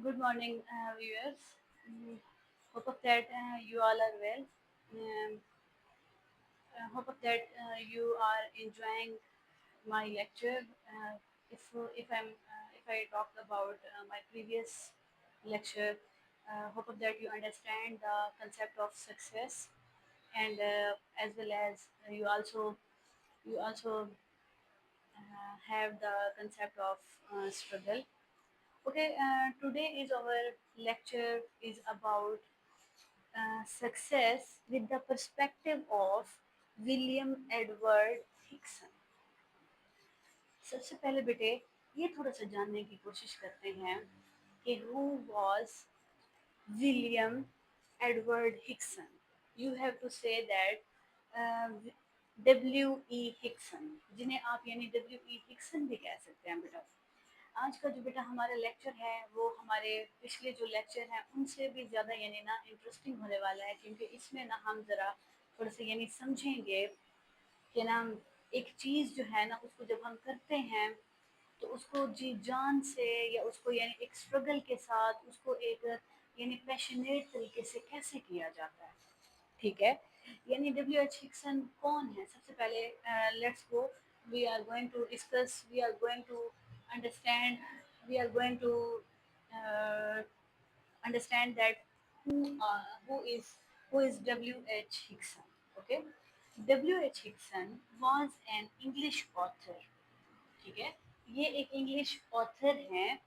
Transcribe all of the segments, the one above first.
Good morning, viewers. Hope of that you all are well. Um, hope of that you are enjoying my lecture. If I talk about my previous lecture, hope of that you understand the concept of success, and as well as you also have the concept of struggle. Okay, today is our lecture is about success with the perspective of William Edward Hickson. सबसे पहले बेटे ये थोड़ा सा जानने की कोशिश करते हैं कि who was William Edward Hickson. You have to say that W E Hickson, जिन्हें आप यानी डब्ल्यू ई हिक्सन भी कह सकते हैं बेटा. आज का जो बेटा हमारा लेक्चर है वो हमारे पिछले जो लेक्चर हैं उनसे भी ज़्यादा यानी ना इंटरेस्टिंग होने वाला है, क्योंकि इसमें ना हम ज़रा थोड़ा सा यानी समझेंगे कि ना एक चीज़ जो है ना उसको जब हम करते हैं तो उसको जी जान से या उसको यानी एक स्ट्रगल के साथ उसको एक यानी पैशनेट तरीके से कैसे किया जाता है. ठीक है, यानी डब्ल्यू एच हिक्सन कौन है. सबसे पहले let's go, we are going to discuss, we are going to understand, we are going to understand that who who is who is W. H. Hickson. Okay, W. H. Hickson was an English author. ठीक है, ये एक English author हैं,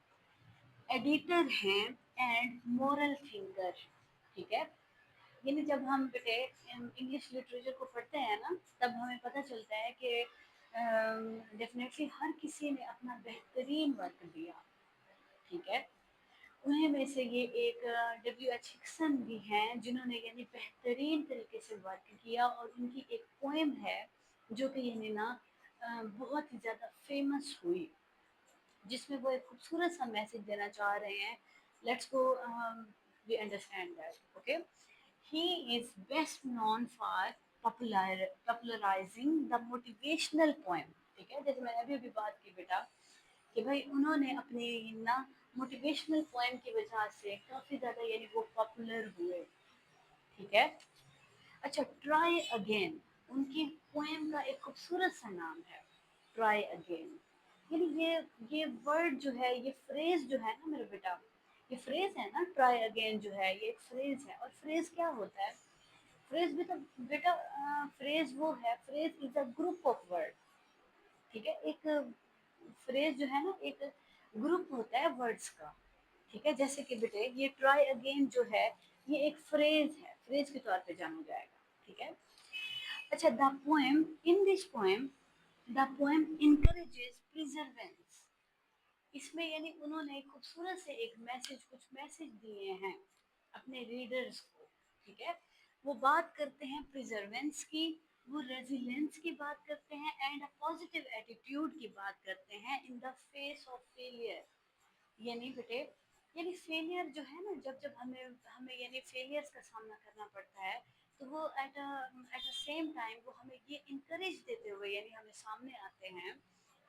editor हैं and moral thinker. ठीक है, यानी जब हम बेटे इंग्लिश लिटरेचर को पढ़ते हैं ना तब हमें पता चलता है कि डेफिनेटली हर किसी ने अपना बेहतरीन वर्क दिया. ठीक है, उन्हीं में से ये एक डब्ल्यू एच हिक्सन भी हैं जिन्होंने यानी बेहतरीन तरीके से वर्क किया, और उनकी एक पोएम है जो कि यानी ना बहुत ही ज़्यादा फेमस हुई, जिसमें वो एक खूबसूरत सा मैसेज देना चाह रहे हैं. Let's go, we understand that. Okay, he is best known for popularising the motivational poem. ठीक है, जैसे मैंने अभी अभी बात की बेटा कि भाई उन्होंने अपनी ना मोटिवेशनल पोएम की वजह से काफ़ी ज़्यादा यानी वो पॉपुलर हुए. ठीक है, अच्छा, ट्राई अगेन उनकी पोएम का एक खूबसूरत सा नाम है, ट्राई अगेन. यानी ये वर्ड जो है, ये फ्रेज जो है ना मेरे बेटा, ये फ्रेज है ना ट्राई अगेन जो है, ये एक फ्रेज है. और फ्रेज क्या होता है? फ्रेज भी तो बेटा फ्रेज वो है, phrase is a group of word. ठीक है, एक फ्रेज जो है ना एक ग्रुप होता है वर्ड्स का. ठीक है, जैसे कि बेटे ये ट्राई अगेन जो है ये एक फ्रेज है, फ्रेज के तौर पे जाना जाएगा. ठीक है, अच्छा, the poem in this poem, the poem encourages प्रिजर्वेंस. इसमें यानी उन्होंने खूबसूरत से एक मैसेज, कुछ मैसेज दिए हैं अपने रीडर्स को. ठीक है, वो बात करते हैं प्रिजर्वेंस की, वो रेजिलेंस की बात करते हैं एंड अ पॉजिटिव एटीट्यूड की बात करते हैं in the face of failure. यानी बेटे यानी फेलियर जो है ना, जब जब हमें हमें यानी फेलियर्स का सामना करना पड़ता है तो वो एट अ सेम टाइम वो हमें ये इंकरेज देते हुए यानी हमें सामने आते हैं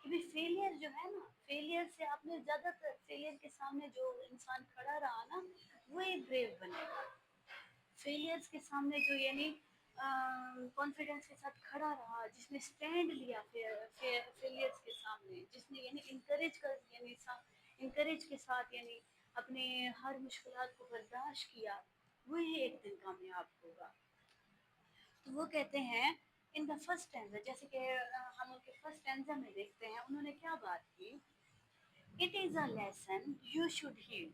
कि भाई फेलियर जो है ना, फेलियर से आपने ज़्यादातर फेलियर के सामने जो इंसान खड़ा रहा ना वो एक ब्रेव बनेगा. फेलियर्स के सामने जो यानी कॉन्फिडेंस के साथ खड़ा रहा, जिसने स्टैंड लिया फेलियर्स के सामने, जिसने यानी इंकरेज कर यानी इंकरेज के साथ यानी अपने हर मुश्किलात को बर्दाश्त किया, वही एक दिन कामयाब होगा. तो वो कहते हैं इन द फर्स्ट स्टैंजा, जैसे कि हम उनके फर्स्ट स्टैंजा में देखते हैं उन्होंने क्या बात की. It is a lesson you should heed.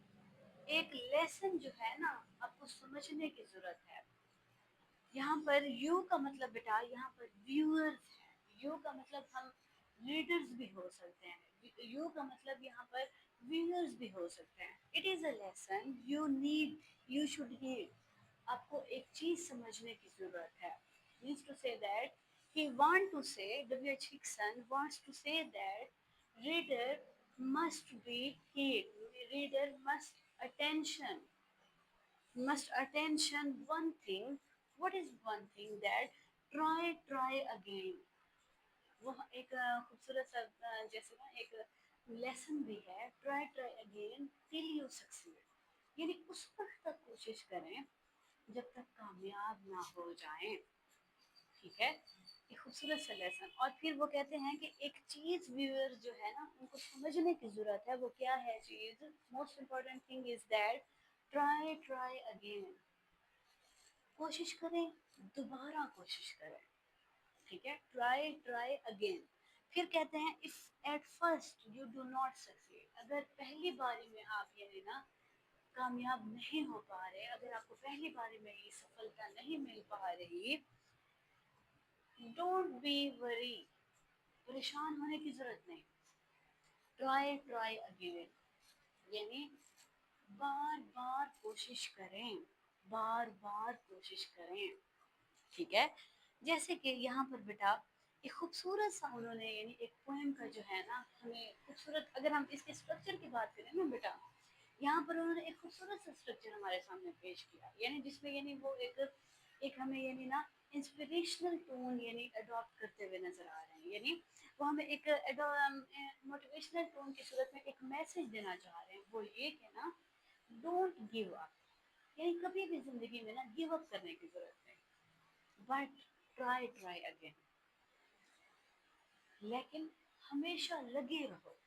एक लेसन जो है ना आपको समझने की ज़रूरत है. यहाँ पर यू का मतलब बेटा यहाँ पर व्यूअर्स है. यू का मतलब हम रीडर्स भी हो सकते हैं, यू का मतलब यहाँ पर व्यूअर्स भी हो सकते हैं. It is a lesson you need, you should heed. आपको एक चीज़ समझने की ज़रूरत है. Means to say that he want to say, W.H. Hickson wants to say that reader must be heed, reader must attention one thing. What is one thing? That try again. वो एक खूबसूरत सा जैसे ना एक लेसन भी है, try try again till you succeed, यानी उस वक्त तक कोशिश करें जब तक कामयाब ना हो जाएं। ठीक है, एक खूबसूरत सा लेसन। और फिर वो कहते हैं कि एक चीज व्यूअर जो है ना उनको समझने की जरूरत है, वो क्या है चीज, most important thing is that try try again, कोशिश करें, दोबारा कोशिश करें। ठीक है, ट्राई ट्राई अगेन। फिर कहते हैं if at first you do not succeed, अगर पहली बारी में आप ये ना कामयाब नहीं हो पा रहे, अगर आपको पहली बारी में ये सफलता नहीं मिल पा रही, डोंट बी वरी, परेशान होने की जरूरत नहीं। ट्राई ट्राई अगेन, यानी बार बार कोशिश करें, बार बार कोशिश करें। ठीक है, जैसे कि यहाँ पर बेटा एक खूबसूरत सा उन्होंने यानी एक पोएम का जो है ना हमें खूबसूरत, अगर हम इसके स्ट्रक्चर की बात करें ना बेटा, यहाँ पर उन्होंने एक खूबसूरत सा स्ट्रक्चर हमारे सामने पेश किया, यानी जिसमें यानी वो एक एक हमें यानी ना इंस्पिरेशनल टोन यानी अडॉप्ट करते हुए नजर आ रहे हैं, यानी वो हमें एक मोटिवेशनल टोन की सूरत में एक मैसेज देना चाह रहे हैं, वो ये कि ना डोंट गिव अप, यानी कभी भी जिंदगी में ना गिव अप करने की जरूरत नहीं, बट ट्राई ट्राई अगेन, लेकिन हमेशा लगे रहो,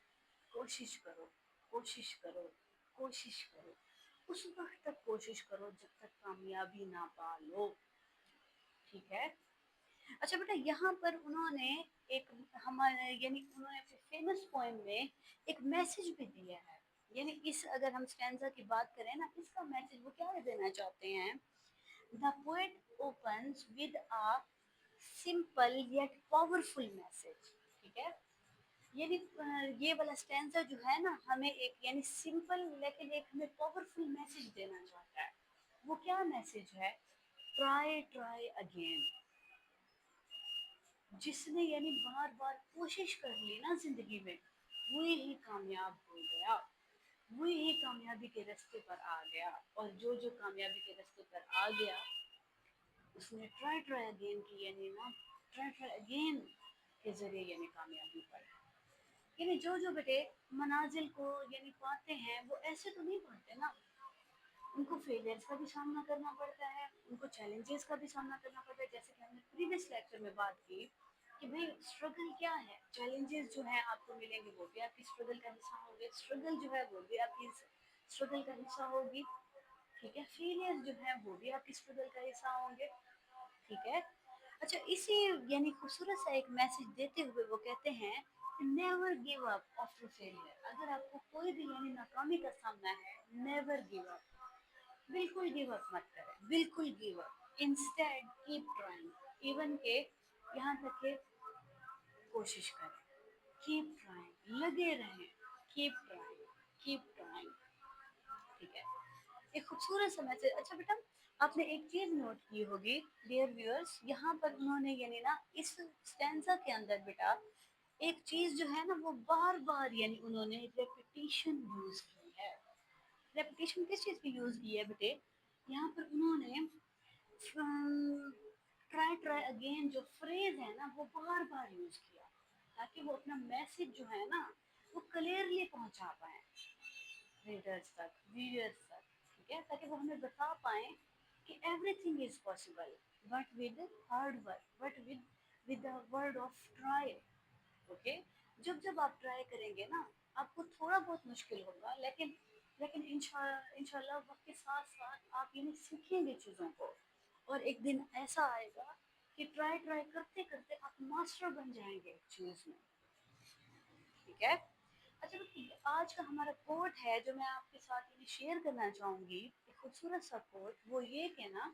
कोशिश करो, कोशिश करो, कोशिश करो, उस वक्त तक कोशिश करो जब तक कामयाबी ना पा लो। ठीक है, अच्छा बेटा यहाँ पर उन्होंने एक हमारे यानी उन्होंने अपने फेमस पोएम में एक मैसेज भी दिया है, यानी इस अगर हम स्टैंजा की बात करें ना, इसका मैसेज वो क्या देना चाहते हैं, the poet opens with a simple yet powerful message. ठीक है, यानी ये वाला स्टैंजा जो है ना हमें एक यानी सिंपल लेकिन एक हमें पावरफुल मैसेज देना चाहता है। वो क्या मैसेज है, ट्राई ट्राई अगेन, जिसने यानी बार बार कोशिश कर ली ना जिंदगी में, वही ही कामयाब हो गया, वही ही कामयाबी के रास्ते पर आ गया। और जो जो कामयाबी के रास्ते पर आ गया उसने ट्राई ट्राई अगेन की, यानी ना ट्राई ट्राई अगेन के जरिए यानी कामयाबी पाई। यानी जो जो बेटे मनाजिल को यानी पाते हैं वो ऐसे तो नहीं पाते ना, उनको फेलियर्स का भी सामना करना पड़ता है, उनको चैलेंजेस का भी सामना करना पड़ता है, जैसे कि हमने प्रीवियस लेक्चर में बात की कि भाई स्ट्रगल क्या है, चैलेंजेस जो है आपको मिलेंगे वो भी आपकी स्ट्रगल का हिस्सा होंगे, स्ट्रगल जो है वो भी आपकी स्ट्रगल का हिस्सा होगी। ठीक है, फेलियर जो है वो भी आपकी स्ट्रगल का हिस्सा होंगे। ठीक है, अच्छा इसी यानी खूबसूरत सा एक मैसेज देते हुए वो कहते हैं never give up after failure, अगर आपको कोई भी यानी नाकामी का सामना है, नेवर गिव अप, बिल्कुल गिव अप मत करें, बिल्कुल give up, instead keep trying, even के यहाँ तक के कोशिश करें, कीप ट्राइंग, लगे रहें, कीप ट्राइंग, कीप ट्राइंग। ठीक है, एक खूबसूरत सा मैसेज। अच्छा बेटा आपने एक चीज नोट की होगी डियर व्यूअर्स, यहाँ पर उन्होंने यानी ना इस स्टैंजा के अंदर बेटा एक चीज जो है ना वो बार बार यानी उन्होंने रेपिटेशन यूज की है। रेपिटेशन किस चीज की यूज की है बेटे, यहाँ पर उन्होंने ट्राई ट्राई अगेन जो फ्रेज है ना वो बार बार यूज किया, ताकि वो अपना मैसेज जो है ना वो क्लियरली पहुंचा पाए रीडर्स तक, व्यूअर्स तक। ठीक है, ताकि वो हमें बता पाए कि everything is possible but with hard work, but with the word of try. Okay, जब जब आप ट्राई करेंगे ना आपको थोड़ा बहुत मुश्किल होगा, लेकिन लेकिन इंशाल्लाह वक्त के साथ साथ आप यानी सीखेंगे चीज़ों को, और एक दिन ऐसा आएगा कि ट्राई ट्राई करते करते आप मास्टर बन जाएंगे चीज़ में। ठीक है, अच्छा तो आज का हमारा कोट है जो मैं आपके साथ ये शेयर करना चाहूंगी, एक खूबसूरत सा कोट, वो ये कि ना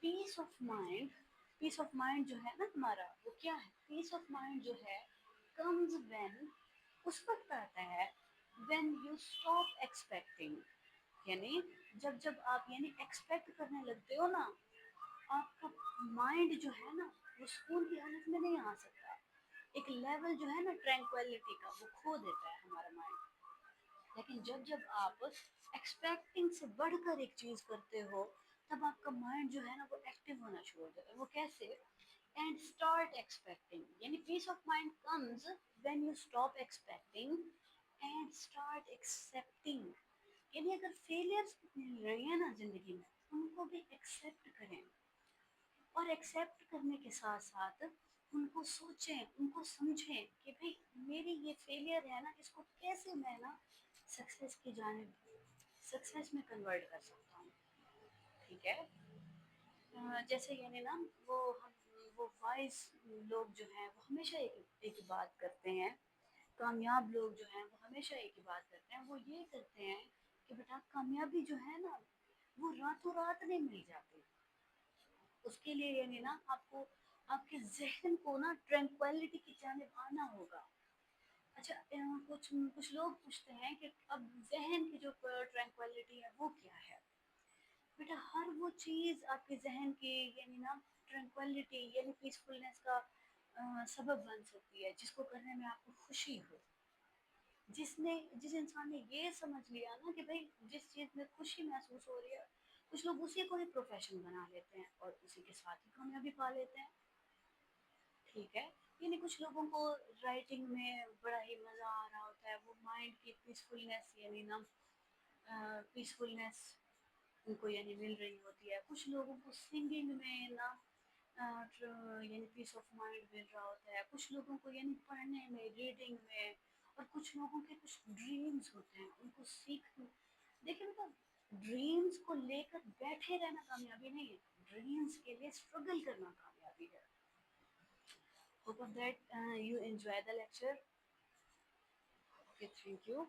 peace of mind, peace of mind जो है ना हमारा वो क्या है, पीस ऑफ माइंड जो है कम्स व्हेन, उस वक्त आता है व्हेन यू स्टॉप एक्सपेक्टिंग, यानी जब जब आप यानी एक्सपेक्ट करने लगते हो ना, आपका माइंड जो है ना वो सुकून की हालत में नहीं आ सकता, एक लेवल जो है ना ट्रैंक्विलिटी का वो खो देता है हमारा माइंड। लेकिन जब जब आप एक्सपेक्टिंग से बढ़कर एक चीज करते हो तब आपका माइंड जो है ना वो एक्टिव होना शुरू हो जाता है। वो कैसे, and start expecting. यानी peace of mind comes when you stop expecting and start accepting. यानी अगर फेलियर्स मिल रहे हैं ना जिंदगी में उनको भी एक्सेप्ट करें और एक्सेप्ट करने के साथ साथ उनको सोचें उनको समझें कि भाई मेरी ये फेलियर है ना इसको कैसे मैं ना सक्सेस की जानिब सक्सेस में कन्वर्ट कर सकता हूँ। ठीक है। जैसे यानी ना वो हम वो वाइज लोग जो हैं वो हमेशा एक ही बात करते हैं। कामयाब लोग जो हैं वो हमेशा एक ही बात करते हैं, वो ये करते हैं कि बेटा कामयाबी जो है ना वो रातों रात नहीं मिल जाती। उसके लिए यानी ना आपको आपके ज़हन को ना ट्रैंक्विलिटी की जानिब आना होगा। अच्छा कुछ कुछ लोग पूछते हैं कि अब ज़हन की जो ट्रैंक्विलिटी है वो क्या है? बेटा हर वो चीज़ आपके ज़हन की यानी ना ट्रैंक्विलिटी यानी पीसफुलनेस का सबब बन सकती है जिसको करने में आपको खुशी हो। जिस इंसान ने ये समझ लिया ना कि भाई जिस चीज़ में खुशी महसूस हो रही है कुछ लोग उसी को ही प्रोफेशन बना लेते हैं और उसी के साथ ही कामयाबी पा लेते हैं। ठीक है। यानी कुछ लोगों को राइटिंग में बड़ा ही मज़ा आ रहा होता है, वो माइंड की पीसफुलनेस यानी ना पीसफुलनेस उनको यानी मिल रही होती है। कुछ लोगों को सिंगिंग में ना यानी पीस ऑफ माइंड मिल रहा होता है। कुछ लोगों को यानी पढ़ने में रीडिंग में और कुछ लोगों के कुछ ड्रीम्स होते हैं उनको सीख देखिए मतलब ड्रीम्स को लेकर बैठे रहना कामयाबी नहीं है, ड्रीम्स के लिए स्ट्रगल करना कामयाबी है। Hope of that you enjoy the lecture. Okay, thank you.